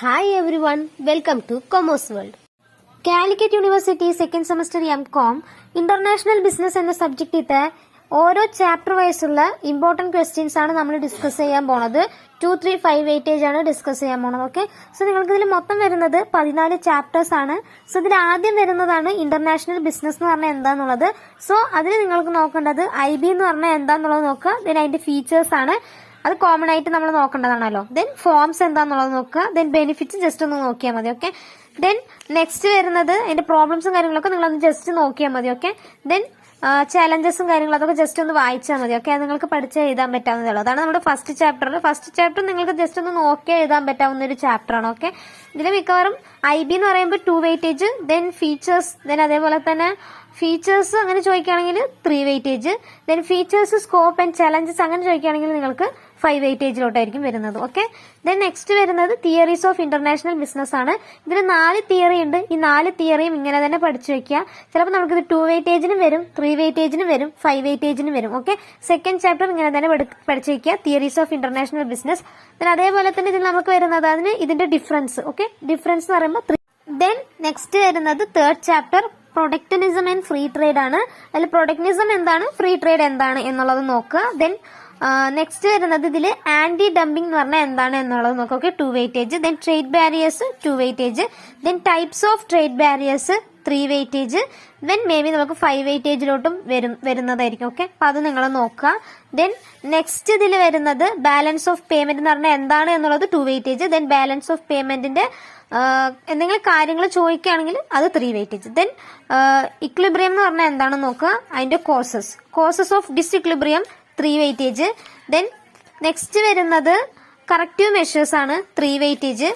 Hi everyone, welcome to Commerce World. Calicut University second semester M.Com International Business എന്ന സബ്ജക്റ്റിത്തെ ഓരോ chapter വൈസുള്ള important questions ആണ് നമ്മൾ discuss ചെയ്യാൻ പോണത്. 2, 3, 5 വെയിറ്റേജ് ആണ് ഡിസ്കസ് ചെയ്യാൻ പോണത്. ഓക്കെ, സോ നിങ്ങൾക്ക് ഇതിൽ മൊത്തം വരുന്നത് 14 ചാപ്റ്റേഴ്സ് ആണ്. സോ ഇതിൽ ആദ്യം വരുന്നതാണ് ഇന്റർനാഷണൽ ബിസിനസ് എന്ന് പറഞ്ഞാൽ എന്താന്നുള്ളത്. സോ അതിൽ നിങ്ങൾക്ക് നോക്കേണ്ടത് IB എന്ന് പറഞ്ഞാൽ എന്താന്നുള്ളത് നോക്കുക. ദെൻ അതിന്റെ ഫീച്ചേഴ്സ് ആണ്, അത് കോമൺ ആയിട്ട് നമ്മൾ നോക്കേണ്ടതാണല്ലോ. ദെൻ ഫോംസ് എന്താന്നുള്ളത് നോക്കുക. ദെൻ ബെനിഫിറ്റ്സ് ജസ്റ്റ് ഒന്ന് നോക്കിയാൽ മതി. ഓക്കെ, ദെൻ നെക്സ്റ്റ് വരുന്നത് അതിന്റെ പ്രോബ്ലംസും കാര്യങ്ങളൊക്കെ നിങ്ങളൊന്ന് ജസ്റ്റ് നോക്കിയാൽ മതി. ഓക്കെ, ദെൻ ചാലഞ്ചസും കാര്യങ്ങളും അതൊക്കെ ജസ്റ്റ് ഒന്ന് വായിച്ചാൽ മതി. ഓക്കെ, അത് നിങ്ങൾക്ക് പഠിച്ച് എഴുതാൻ പറ്റാവുന്നതേ. അതാണ് നമ്മുടെ ഫസ്റ്റ് ചാപ്റ്റർ. ഫസ്റ്റ് ചാപ്റ്റർ നിങ്ങൾക്ക് ജസ്റ്റ് ഒന്ന് നോക്കി എഴുതാൻ പറ്റാവുന്ന ഒരു ചാപ്റ്റർ ആണ്. ഓക്കെ, ഇതിൽ മിക്കവാറും IB എന്ന് പറയുമ്പോൾ 2 വെയിറ്റേജ്, ദെൻ ഫീച്ചേഴ്സ്, ദെൻ അതേപോലെ തന്നെ ഫീച്ചേഴ്സ് അങ്ങനെ ചോദിക്കുകയാണെങ്കിൽ 3 weightage, then features, scope and challenges അങ്ങനെ ചോദിക്കുകയാണെങ്കിൽ നിങ്ങൾക്ക് 5 വെയിറ്റേജിലോട്ടായിരിക്കും വരുന്നത്. ഓക്കെ, ദെൻ നെക്സ്റ്റ് വരുന്നത് തിയറീസ് ഓഫ് ഇന്റർനാഷണൽ ബിസിനസ് ആണ്. ഇതിൽ 4 തിയറി ഉണ്ട്. ഈ 4 തിയറിയും ഇങ്ങനെ തന്നെ പഠിച്ചു വെക്കുക. ചിലപ്പോൾ നമുക്കിത് 2 വെയിറ്റേജിനും വരും, 3 വെയിറ്റേജിനും വരും, 5 വെയിറ്റേജിനും വരും. ഓക്കെ, സെക്കൻഡ് ചാപ്റ്റർ ഇങ്ങനെ തന്നെ പഠിച്ചു വെക്കുക, theories of international business. Then അതേപോലെ തന്നെ ഇതിൽ നമുക്ക് വരുന്നത് അതിന് ഇതിന്റെ ഡിഫറൻസ്. ഓക്കെ, ഡിഫറൻസ് എന്ന് പറയുമ്പോൾ 3. ദെൻ നെക്സ്റ്റ് വരുന്നത് third chapter protectionism and free trade ആണ്. അതിൽ പ്രൊട്ടക്ഷനിസം എന്താണ്, ഫ്രീ ട്രേഡ് എന്താണ് എന്നുള്ളത് നോക്കുക. ദെൻ നെക്സ്റ്റ് വരുന്നത് ഇതിൽ ആന്റി ഡംപിംഗ് എന്ന് പറഞ്ഞാൽ എന്താണ് എന്നുള്ളത് നോക്കുക. Okay, 2 weightage. Then trade barriers 2 weightage. Then types of trade barriers 3 weightage. Then may be നമുക്ക് 5 വെയിറ്റേജിലോട്ടും വരുന്നതായിരിക്കും. ഓക്കെ, അപ്പൊ അത് നിങ്ങൾ നോക്കുക. ദെൻ നെക്സ്റ്റ് ഇതിൽ വരുന്നത് ബാലൻസ് ഓഫ് പേയ്മെന്റ് എന്ന് പറഞ്ഞാൽ എന്താണ് എന്നുള്ളത് 2 വെയിറ്റേജ്. ദെൻ ബാലൻസ് ഓഫ് പേയ്മെന്റിന്റെ എന്തെങ്കിലും കാര്യങ്ങൾ ചോദിക്കുകയാണെങ്കിൽ അത് 3 വെയിറ്റേജ്. ദെൻ ഇക്വിലിബ്രിയം എന്ന് പറഞ്ഞാൽ എന്താണെന്ന് നോക്കുക. അതിന്റെ causes of disequilibrium 3 weightage. Then next വരുന്നത് കറക്റ്റീവ് മെഷേഴ്സ് ആണ് 3 വെയിറ്റേജ്.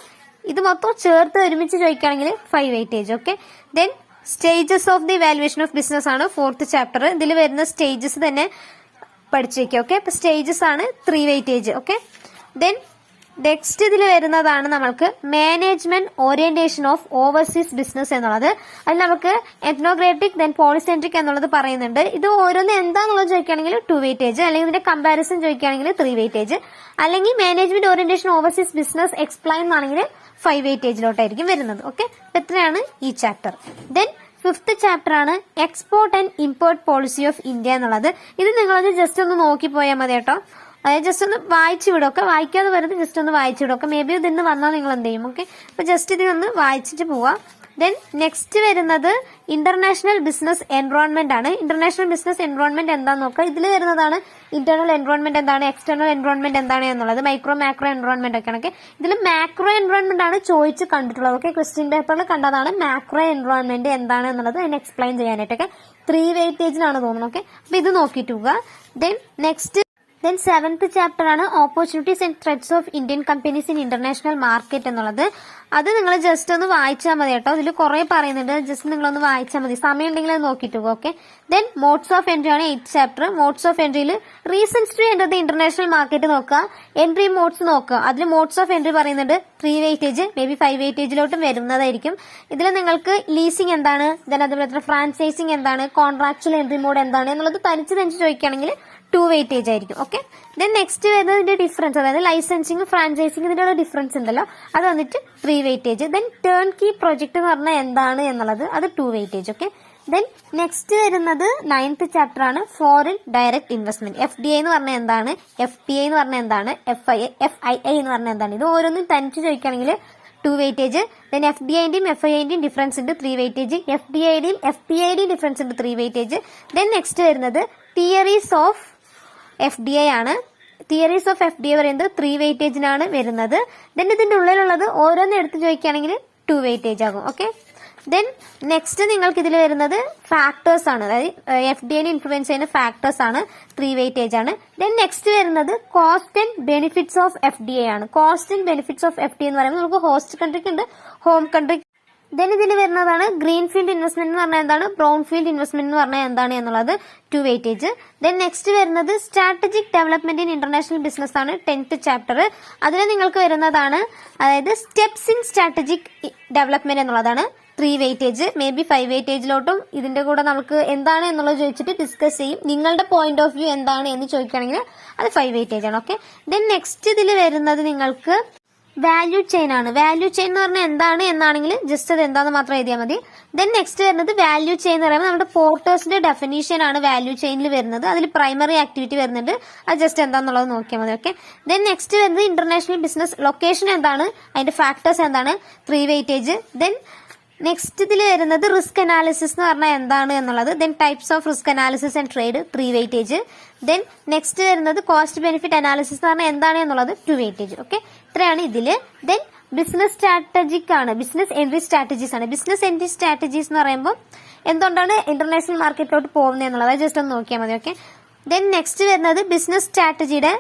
ഇത് മൊത്തം ചേർത്ത് ഒരുമിച്ച് ചോദിക്കുകയാണെങ്കിൽ 5 weightage. Okay, then stages of the valuation of business ആണ് 4th ചാപ്റ്റർ. ഇതിൽ വരുന്ന സ്റ്റേജസ് തന്നെ പഠിച്ചു വെക്കുക. ഓക്കെ, അപ്പൊ സ്റ്റേജസ് ആണ് 3 വെയിറ്റേജ്. ഓക്കെ, ദെൻ നെക്സ്റ്റ് ഇതിൽ വരുന്നതാണ് നമ്മൾക്ക് management orientation of overseas business എന്നുള്ളത്. അതിൽ നമുക്ക് എത്നോക്രാറ്റിക് ദെൻ പോളിസെൻട്രിക് എന്നുള്ളത് പറയുന്നുണ്ട്. ഇത് ഓരോന്ന് എന്താന്നുള്ളത് ചോദിക്കുകയാണെങ്കിൽ 2 വെയിറ്റേജ്, അല്ലെങ്കിൽ ഇതിന്റെ കമ്പാരിസൺ ചോദിക്കുകയാണെങ്കിൽ 3 വെയിറ്റേജ്, അല്ലെങ്കിൽ management orientation overseas business explain എന്നാണെങ്കിൽ 5 വെയിറ്റേജിലോട്ടായിരിക്കും വരുന്നത്. ഓക്കെ, എത്രയാണ് ഈ ചാപ്റ്റർ. ദെൻ 5th ചാപ്റ്റർ ആണ് export and import policy of India എന്നുള്ളത്. ഇത് നിങ്ങളത് ജസ്റ്റ് ഒന്ന് നോക്കി പോയാൽ മതി കേട്ടോ. അതായത് ജസ്റ്റ് ഒന്ന് വായിച്ചു വിടൊക്കെ, വായിക്കാതെ വരുന്നത് ജസ്റ്റ് ഒന്ന് വായിച്ചു വിടൊക്കെ. മേ ബി ഇതിന്ന് വന്നാൽ നിങ്ങൾ എന്ത് ചെയ്യും. ഓക്കെ, അപ്പൊ ജസ്റ്റ് ഇതിനൊന്ന് വായിച്ചിട്ട് പോവാം. ദെൻ നെക്സ്റ്റ് വരുന്നത് ഇന്റർനാഷണൽ ബിസിനസ് എൻവയോൺമെന്റ് ആണ്. ഇന്റർനാഷണൽ ബിസിനസ് എൻവയോൺമെന്റ് എന്താന്ന് നോക്കുക. ഇതിൽ വരുന്നതാണ് ഇന്റേണൽ എൻവയോൺമെന്റ് എന്താണ്, എക്സ്റ്റേണൽ എൻവയോൺമെന്റ് എന്താണ് എന്നുള്ളത്, മൈക്രോ മാക്രോ എൻവയോൺമെന്റ് ഒക്കെയാണ്. ഓക്കെ, ഇതിൽ മാക്രോ എൻവയോൺമെന്റ് ആണ് ചോദിച്ച് കണ്ടിട്ടുള്ളത്. ഓക്കെ, ക്വസ്റ്റ്യൻ പേപ്പറിൽ കണ്ടതാണ് മാക്രോ എൻവയോൺമെന്റ് എന്താണ് എന്നുള്ളത് അതിനെ എക്സ്പ്ലെയിൻ ചെയ്യാനായിട്ടൊക്കെ 3 വെയിറ്റേജിനാണ് തോന്നുന്നത്. ഓക്കെ, അപ്പൊ ഇത് നോക്കിയിട്ട് പോവുക. ദെൻ നെക്സ്റ്റ് 7th ചാപ്റ്റർ ആണ് opportunities and threads of Indian companies in international market എന്നുള്ളത്. അത് നിങ്ങൾ ജസ്റ്റ് ഒന്ന് വായിച്ചാൽ മതി കേട്ടോ. ഇതിൽ കുറെ പറയുന്നുണ്ട്, ജസ്റ്റ് നിങ്ങളൊന്ന് വായിച്ചാൽ മതി. സമയം ഉണ്ടെങ്കിൽ അത് നോക്കിയിട്ട് പോകും. Okay, then modes of entry ആണ് 8th ചാപ്റ്റർ. മോഡ്സ് ഓഫ് എൻട്രിയിൽ reasons to enter the international market നോക്കുക, എൻട്രി മോഡ്സ് നോക്കുക. അതിൽ മോഡ്സ് ഓഫ് എൻട്രി പറയുന്നുണ്ട് 3 വെയിറ്റേജ്, മേ ബി 5 വെയിറ്റേജിലോട്ടും വരുന്നതായിരിക്കും. ഇതിൽ നിങ്ങൾക്ക് ലീസിംഗ് എന്താണ്, ദെൻ അതുപോലെ തന്നെ ഫ്രാഞ്ചൈസിംഗ് എന്താണ്, കോൺട്രാക്ച്വൽ എൻട്രി മോഡ് എന്താണ് എന്നുള്ളത് തനിച്ച് ചോദിക്കുകയാണെങ്കിൽ 2 വെയിറ്റേജ് ആയിരിക്കും. ഓക്കെ, ദെൻ നെക്സ്റ്റ് വരുന്നതിന്റെ ഡിഫറൻസ്, അതായത് ലൈസൻസിങ്, ഫ്രാഞ്ചൈസിംഗ്, ഇതിന്റെ ഡിഫറൻസ് ഉണ്ടല്ലോ, അത് വന്നിട്ട് 3 weightage. Then turnkey project എന്ന് പറഞ്ഞാൽ എന്താണ് എന്നുള്ളത് അത് 2 വെയിറ്റേജ്. ഓക്കെ, ദെൻ നെക്സ്റ്റ് വരുന്നത് 9th ചാപ്റ്റർ ആണ് ഫോറിൻ ഡയറക്ട് ഇൻവെസ്റ്റ്മെന്റ്. FDI എന്ന് പറഞ്ഞാൽ എന്താണ്, FPI എന്ന് പറഞ്ഞാൽ എന്താണ്, FII എന്ന് പറഞ്ഞാൽ എന്താണ്. ഇത് ഓരോന്നും തനിച്ച് ചോദിക്കുകയാണെങ്കിൽ 2 വെയിറ്റേജ്. ദെൻ FDIന്റെയും FIIന്റെയും ഡിഫറൻസ് ഉണ്ട് 3 വെയിറ്റേജ്. FDIയുടെയും FPIയുടെയും ഡിഫറൻസ് ഉണ്ട് 3 വെയിറ്റേജ്. ദെൻ നെക്സ്റ്റ് വരുന്നത് തിയറീസ് ഓഫ് FDI ആണ്. തിയറീസ് ഓഫ് FDI പറയുന്നത് 3 വെയിറ്റേജിനാണ് വരുന്നത്. ദെൻ ഇതിന്റെ ഉള്ളിലുള്ളത് ഓരോന്ന് എടുത്ത് ചോദിക്കുകയാണെങ്കിൽ 2 വെയിറ്റേജ് ആകും. ഓക്കെ, ദെൻ നെക്സ്റ്റ് നിങ്ങൾക്ക് ഇതിൽ വരുന്നത് ഫാക്ടേഴ്സ് ആണ്, അതായത് FDIനെ ഇൻഫ്ലുവൻസ് ചെയ്യുന്ന ഫാക്ടേഴ്സ് ആണ്, 3 വെയിറ്റേജ് ആണ്. ദെൻ നെക്സ്റ്റ് വരുന്നത് cost and benefits of FDI ആണ്. Cost and benefits of FDI എന്ന് പറയുമ്പോൾ നമുക്ക് ഹോസ്റ്റ് കൺട്രിക്ക് ഉണ്ട്, ഹോം കൺട്രി. ദെൻ ഇതിൽ വരുന്നതാണ് ഗ്രീൻ ഫീൽഡ് ഇൻവെസ്റ്റ്മെന്റ് എന്ന് പറഞ്ഞാൽ എന്താണ്, ബ്രൗൺ ഫീൽഡ് ഇൻവെസ്റ്റ്മെന്റ് എന്ന് പറഞ്ഞാൽ എന്താണ് എന്നുള്ളത് 2 വെയിറ്റേജ്. ദെൻ നെക്സ്റ്റ് വരുന്നത് strategic development in international business ആണ് 10th ചാപ്റ്റർ. അതിൽ നിങ്ങൾക്ക് വരുന്നതാണ് അതായത് സ്റ്റെപ്സ് ഇൻ സ്ട്രാറ്റജിക് ഡെവലപ്മെന്റ് എന്നുള്ളതാണ് 3 വെയിറ്റേജ്, മേ ബി 5 വെയിറ്റേജിലോട്ടും ഇതിന്റെ കൂടെ നമുക്ക് എന്താണ് എന്നുള്ളത് ചോദിച്ചിട്ട് ഡിസ്കസ് ചെയ്യും. നിങ്ങളുടെ പോയിന്റ് ഓഫ് വ്യൂ എന്താണ് എന്ന് ചോദിക്കുകയാണെങ്കിൽ അത് 5 വെയിറ്റേജ് ആണ്. ഓക്കെ, ദെൻ നെക്സ്റ്റ് ഇതിൽ വരുന്നത് നിങ്ങൾക്ക് വാല്യൂ ചെയിൻ ആണ്. വാല്യൂ ചെയിൻ എന്ന് പറഞ്ഞാൽ എന്താണ് എന്നാണെങ്കിൽ ജസ്റ്റ് അത് എന്താണെന്ന് മാത്രം എഴുതിയാൽ മതി. ദെൻ നെക്സ്റ്റ് വരുന്നത് വാല്യൂ ചെയിൻ എന്ന് പറയുമ്പോൾ നമ്മുടെ പോർട്ടേഴ്സിന്റെ ഡെഫിനീഷൻ ആണ് വാല്യൂ ചെയിനിൽ വരുന്നത്. അതിൽ പ്രൈമറി ആക്ടിവിറ്റി വരുന്നുണ്ട്, അത് ജസ്റ്റ് എന്താണെന്നുള്ളത് നോക്കിയാൽ മതി. ഓക്കെ. ദെൻ നെക്സ്റ്റ് വരുന്നത് ഇന്റർനാഷണൽ ബിസിനസ് ലൊക്കേഷൻ എന്താണ്, അതിന്റെ ഫാക്ടേഴ്സ് എന്താണ്, 3 വെയിറ്റേജ്. ദെൻ നെക്സ്റ്റ് ഇതിൽ വരുന്നത് റിസ്ക് അനാലിസിസ് എന്ന് പറഞ്ഞാൽ എന്താണ് എന്നുള്ളത്. Then types of risk analysis and trade, 3 weightage. Then next വരുന്നത് കോസ്റ്റ് ബെനിഫിറ്റ് അനാലിസിസ് എന്ന് പറഞ്ഞാൽ എന്താണ് എന്നുള്ളത്, 2 വെയിറ്റേജ്. ഓക്കെ, ഇത്രയാണ് ഇതില്. ദെൻ ബിസിനസ് സ്ട്രാറ്റജിക് ആണ്, ബിസിനസ് എൻട്രി സ്ട്രാറ്റജീസ് ആണ്. ബിസിനസ് എൻട്രി സ്ട്രാറ്റജീസ് എന്ന് പറയുമ്പോൾ എന്തുകൊണ്ടാണ് ഇന്റർനാഷണൽ മാർക്കറ്റിലോട്ട് പോകുന്നത് എന്നുള്ളത് ജസ്റ്റ് ഒന്ന് നോക്കിയാൽ മതി. ഓക്കെ. ദെൻ നെക്സ്റ്റ് വരുന്നത് ബിസിനസ് സ്ട്രാറ്റജിയുടെ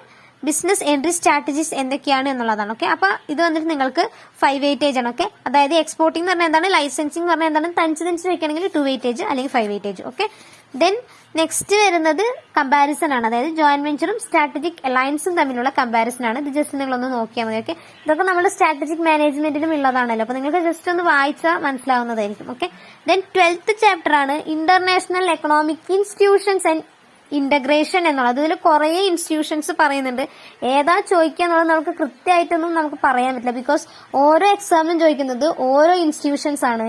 ബിസിനസ് എൻട്രി സ്ട്രാറ്റജീസ് എന്തൊക്കെയാണ് എന്നുള്ളതാണ്. ഓക്കെ, അപ്പൊ ഇത് വന്നിട്ട് നിങ്ങൾക്ക് 5 വെയിറ്റേജ് ആണ്. ഓക്കെ, അതായത് എക്സ്പോർട്ടിംഗ് എന്ന് പറഞ്ഞാൽ എന്താണ്, ലൈസൻസിംഗ് എന്ന് പറഞ്ഞാൽ എന്താണ്, തനിച്ച് വെക്കുകയാണെങ്കിൽ 2 വെയിറ്റേജ് അല്ലെങ്കിൽ 5 വെയിറ്റേജ്. ഓക്കെ. ദെൻ നെക്സ്റ്റ് വരുന്നത് കമ്പാരിസൺ ആണ്, അതായത് ജോയിന്റ് വെഞ്ചറും സ്ട്രാറ്റജിക് അലയൻസും തമ്മിലുള്ള കമ്പാരിസൺ ആണ്. ഇത് ജസ്റ്റ് നിങ്ങളൊന്ന് നോക്കിയാൽ മതി. ഓക്കെ, ഇതൊക്കെ നമ്മുടെ സ്ട്രാറ്റജിക് മാനേജ്മെന്റിലും ഉള്ളതാണല്ലോ, അപ്പൊ നിങ്ങൾക്ക് ജസ്റ്റ് ഒന്ന് വായിച്ചാൽ മനസ്സിലാവുന്നതായിരിക്കും. ഓക്കെ. ദെൻ 12th ചാപ്റ്റർ ആണ് international economic institutions and integration എന്നുള്ളത്. ഇതിൽ കുറെ ഇൻസ്റ്റിറ്റ്യൂഷൻസ് പറയുന്നുണ്ട്. ഏതാ ചോദിക്കുക എന്നുള്ളത് നമുക്ക് കൃത്യമായിട്ടൊന്നും നമുക്ക് പറയാൻ പറ്റില്ല. ബിക്കോസ് ഓരോ എക്സാമിനും ചോദിക്കുന്നത് ഓരോ ഇൻസ്റ്റിറ്റ്യൂഷൻസ് ആണ്.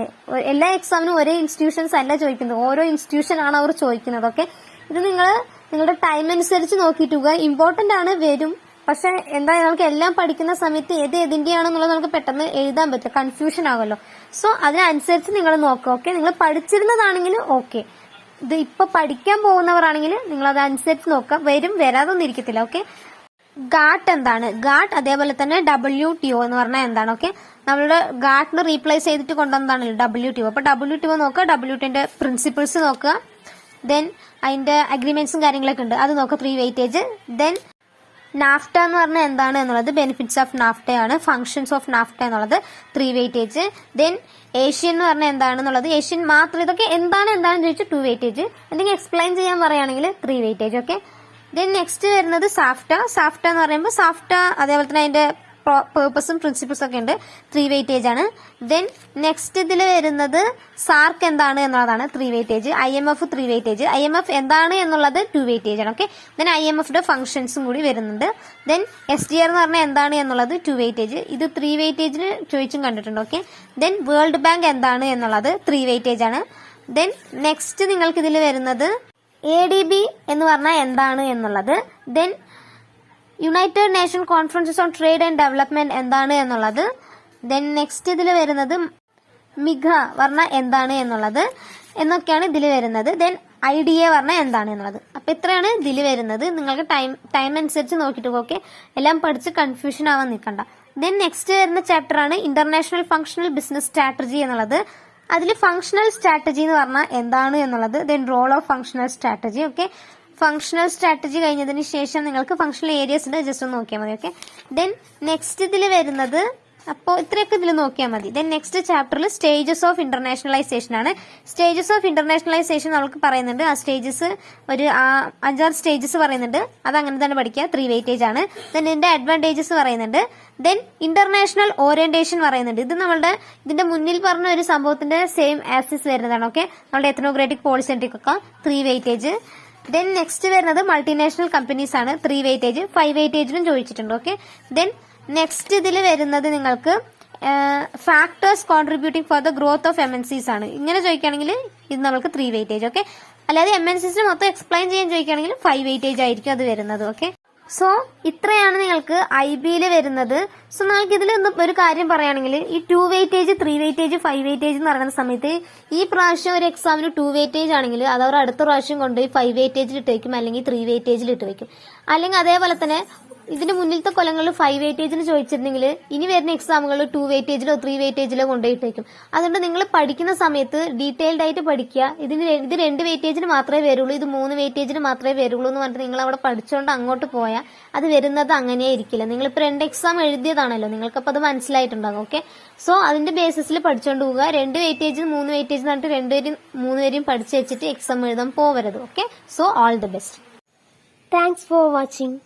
എല്ലാ എക്സാമിനും ഒരേ ഇൻസ്റ്റിറ്റ്യൂഷൻസ് അല്ല ചോദിക്കുന്നത്, ഓരോ ഇൻസ്റ്റിറ്റ്യൂഷൻ ആണ് അവർ ചോദിക്കുന്നത്. ഓക്കെ, ഇത് നിങ്ങളുടെ ടൈം അനുസരിച്ച് നോക്കിയിട്ട് പോകുക. ഇമ്പോർട്ടന്റ് ആണ്, വരും. പക്ഷെ എന്താ, നമുക്ക് എല്ലാം പഠിക്കുന്ന സമയത്ത് ഏതിന്റെയാണെന്നുള്ളത് നമുക്ക് പെട്ടെന്ന് എഴുതാൻ പറ്റില്ല, കൺഫ്യൂഷൻ ആകുമല്ലോ. സോ അതിനനുസരിച്ച് നിങ്ങൾ നോക്കുക. ഓക്കെ, നിങ്ങൾ പഠിച്ചിരുന്നതാണെങ്കിൽ ഓക്കെ, ഇത് ഇപ്പൊ പഠിക്കാൻ പോകുന്നവരാണെങ്കിൽ നിങ്ങൾ അതനുസരിച്ച് നോക്കുക, വരും, വരാതൊന്നും ഇരിക്കത്തില്ല. ഓക്കെ. ഗാട്ട് എന്താണ്, ഗാട്ട് അതേപോലെ തന്നെ WTO എന്ന് പറഞ്ഞാൽ എന്താണ്. ഓക്കെ, നമ്മളുടെ ഗാട്ടിന് റീപ്ലേസ് ചെയ്തിട്ട് കൊണ്ടുവന്നതാണല്ലോ WTO. അപ്പൊ WTO നോക്കുക, WTOന്റെ പ്രിൻസിപ്പിൾസ് നോക്കുക. ദെൻ അതിന്റെ അഗ്രിമെന്റ്സും കാര്യങ്ങളൊക്കെ ഉണ്ട്, അത് നോക്കുക, 3 വെയിറ്റേജ്. ദെൻ നാഫ്റ്റ എന്ന് പറഞ്ഞാൽ എന്താണ് എന്നുള്ളത്, ബെനിഫിറ്റ്സ് ഓഫ് നാഫ്റ്റ ആണ്. ഫംഗ്ഷൻസ് ഓഫ് നാഫ്റ്റ എന്നുള്ളത് 3 വെയിറ്റേജ്. ദെൻ ഏഷ്യൻ എന്ന് പറഞ്ഞാൽ എന്താണെന്നുള്ളത്, ഏഷ്യൻ മാത്രം, ഇതൊക്കെ എന്താണെന്ന് ചോദിച്ചാൽ 2 വെയിറ്റേജ്. എന്തെങ്കിലും എക്സ്പ്ലെയിൻ ചെയ്യാൻ പറയുകയാണെങ്കിൽ 3 വെയിറ്റേജ്. ഓക്കെ. ദെൻ നെക്സ്റ്റ് വരുന്നത് സാഫ്റ്റ. സാഫ്റ്റ എന്ന് പറയുമ്പോൾ സാഫ്റ്റ അതേപോലെ തന്നെ അതിന്റെ പേർപ്പസും പ്രിൻസിപ്പിൾസും ഒക്കെ ഉണ്ട്, 3 വെയിറ്റേജ് ആണ്. ദെൻ നെക്സ്റ്റ് ഇതിൽ വരുന്നത് സാർക്ക് എന്താണ് എന്നുള്ളതാണ്, 3 വെയിറ്റേജ്. IMF 3 weightage. IMF എന്താണ് എന്നുള്ളത് 2 വെയിറ്റേജ് ആണ്. ഓക്കെ. ദെൻ IMFയുടെ ഫംഗ്ഷൻസും കൂടി വരുന്നുണ്ട്. ദെൻ SDR എന്ന് പറഞ്ഞാൽ എന്താണ് എന്നുള്ളത് 2 വെയിറ്റേജ്. ഇത് 3 വെയിറ്റേജിന് ചോദിച്ചും കണ്ടിട്ടുണ്ട്. ഓക്കെ. ദെൻ വേൾഡ് ബാങ്ക് എന്താണ് എന്നുള്ളത് 3 വെയിറ്റേജ് ആണ്. ദെൻ നെക്സ്റ്റ് നിങ്ങൾക്ക് ഇതിൽ വരുന്നത് ADB എന്ന് പറഞ്ഞാൽ എന്താണ് എന്നുള്ളത്. Then United nation conferences on trade and development എന്താണ് എന്നുള്ളത്. ദെൻ നെക്സ്റ്റ് ഇതിൽ വരുന്നത് മിഘ പറഞ്ഞാൽ എന്താണ് എന്നുള്ളത് എന്നൊക്കെയാണ് ഇതിൽ വരുന്നത്. ദെൻ IDA പറഞ്ഞാൽ എന്താണ് എന്നുള്ളത്. അപ്പൊ ഇത്രയാണ് ഇതിൽ വരുന്നത്. നിങ്ങൾക്ക് ടൈം അനുസരിച്ച് നോക്കിയിട്ട് ഓക്കെ, എല്ലാം പഠിച്ച് കൺഫ്യൂഷൻ ആവാൻ നിൽക്കണ്ട. ദെൻ നെക്സ്റ്റ് വരുന്ന ചാപ്റ്റർ ആണ് ഇന്റർനാഷണൽ ഫംഗ്ഷണൽ ബിസിനസ് സ്ട്രാറ്റജി എന്നുള്ളത്. അതിൽ ഫംഗ്ഷണൽ സ്ട്രാറ്റജി എന്ന് പറഞ്ഞാൽ എന്താണ് എന്നുള്ളത്. Then role of functional strategy. Okay, functional strategy കഴിഞ്ഞതിന് ശേഷം നിങ്ങൾക്ക് ഫംഗ്ഷണൽ ഏരിയസ് ഉണ്ട്, ജസ്റ്റ് ഒന്ന് നോക്കിയാൽ മതി. ഓക്കെ. ദെൻ നെക്സ്റ്റ് ഇതിൽ വരുന്നത്, അപ്പോൾ ഇത്രയൊക്കെ ഇതിൽ നോക്കിയാൽ മതി. ദെൻ നെക്സ്റ്റ് ചാപ്റ്ററിൽ സ്റ്റേജസ് ഓഫ് ഇന്റർനാഷണലൈസേഷൻ ആണ്. സ്റ്റേജസ് ഓഫ് ഇന്റർനാഷണലൈസേഷൻ നമുക്ക് പറയുന്നുണ്ട്. ആ സ്റ്റേജസ് ഒരു 5-6 സ്റ്റേജസ് പറയുന്നുണ്ട്, അത് അങ്ങനെ തന്നെ പഠിക്കുക, 3 വെയിറ്റേജ് ആണ്. ദെൻ ഇതിന്റെ അഡ്വാൻറ്റേജസ് പറയുന്നുണ്ട്. ദെൻ ഇന്റർനാഷണൽ ഓറിയന്റേഷൻ പറയുന്നുണ്ട്. ഇത് ഇതിന്റെ മുന്നിൽ പറഞ്ഞ ഒരു സംഭവത്തിന്റെ സെയിം ആസിസ് വരുന്നതാണ്. ഓക്കെ, നമ്മുടെ എത്നോക്രാറ്റിക് പോളിസെൻട്രിക് ഒക്കെ 3 വെയിറ്റേജ്. ദെൻ നെക്സ്റ്റ് വരുന്നത് മൾട്ടിനാഷണൽ കമ്പനീസ് ആണ്, 3 വെയിറ്റേജ്. 5 വെയിറ്റേജിലും ചോദിച്ചിട്ടുണ്ട്. ഓക്കെ. ദെൻ നെക്സ്റ്റ് ഇതിൽ വരുന്നത് നിങ്ങൾക്ക് factors contributing for the growth of MNCs ആണ്. ഇങ്ങനെ ചോദിക്കുകയാണെങ്കിൽ ഇത് നമുക്ക് 3 വെയിറ്റേജ്. ഓക്കെ. അല്ലാതെ MNCs മൊത്തം എക്സ്പ്ലെയിൻ ചെയ്യാൻ ചോദിക്കുകയാണെങ്കിൽ 5 വെയിറ്റേജ് ആയിരിക്കും അത് വരുന്നത്. ഓക്കെ. സോ ഇത്രയാണ് നിങ്ങൾക്ക് IBയിൽ വരുന്നത്. സോ നിങ്ങൾക്ക് ഇതിൽ ഒരു കാര്യം പറയുകയാണെങ്കിൽ ഈ 2 വെയിറ്റേജ്, 3 വെയിറ്റേജ്, 5 വെയിറ്റേജ് എന്ന് പറയുന്ന സമയത്ത് ഈ പ്രാവശ്യം ഒരു എക്സാമിന് 2 വെയിറ്റേജ് ആണെങ്കിൽ അത് അവർ അടുത്ത പ്രാവശ്യം കൊണ്ടുപോയി 5 വെയിറ്റേജിൽ ഇട്ട് വെക്കും, അല്ലെങ്കിൽ 3 വെയിറ്റേജിൽ ഇട്ട് വെക്കും. അല്ലെങ്കിൽ അതേപോലെ തന്നെ ഇതിന്റെ മുന്നിലത്തെ കൊല്ലങ്ങളിൽ 5 വെയിറ്റേജിന് ചോദിച്ചിരുന്നെങ്കിൽ ഇനി വരുന്ന എക്സാമുകളിൽ 2 വെയിറ്റേജിലോ 3 വെയിറ്റേജിലോ കൊണ്ടുപോയിട്ട് വെക്കും. അതുകൊണ്ട് നിങ്ങൾ പഠിക്കുന്ന സമയത്ത് ഡീറ്റെയിൽഡ് ആയിട്ട് പഠിക്കുക. ഇത് 2 വെയിറ്റേജിന് മാത്രമേ വരുള്ളൂ, ഇത് 3 വെയിറ്റേജിന് മാത്രമേ വരുള്ളൂ എന്ന് പറഞ്ഞിട്ട് നിങ്ങൾ അവിടെ പഠിച്ചുകൊണ്ട് അങ്ങോട്ട് പോയാൽ അത് വരുന്നത് അങ്ങനെ ഇരിക്കില്ല. നിങ്ങളിപ്പോൾ 2 എക്സാം എഴുതിയതാണല്ലോ, നിങ്ങൾക്കപ്പോൾ അത് മനസ്സിലായിട്ടുണ്ടാകും. ഓക്കെ. സോ അതിന്റെ ബേസിസിൽ പഠിച്ചുകൊണ്ട് പോവുക. 2 വെയിറ്റേജ് 3 വെയിറ്റേജ് എന്ന് പറഞ്ഞിട്ട് 2-3 പഠിച്ചു വെച്ചിട്ട് എക്സാം എഴുതാൻ പോവരുത്. Okay. So all the best. Thanks for watching.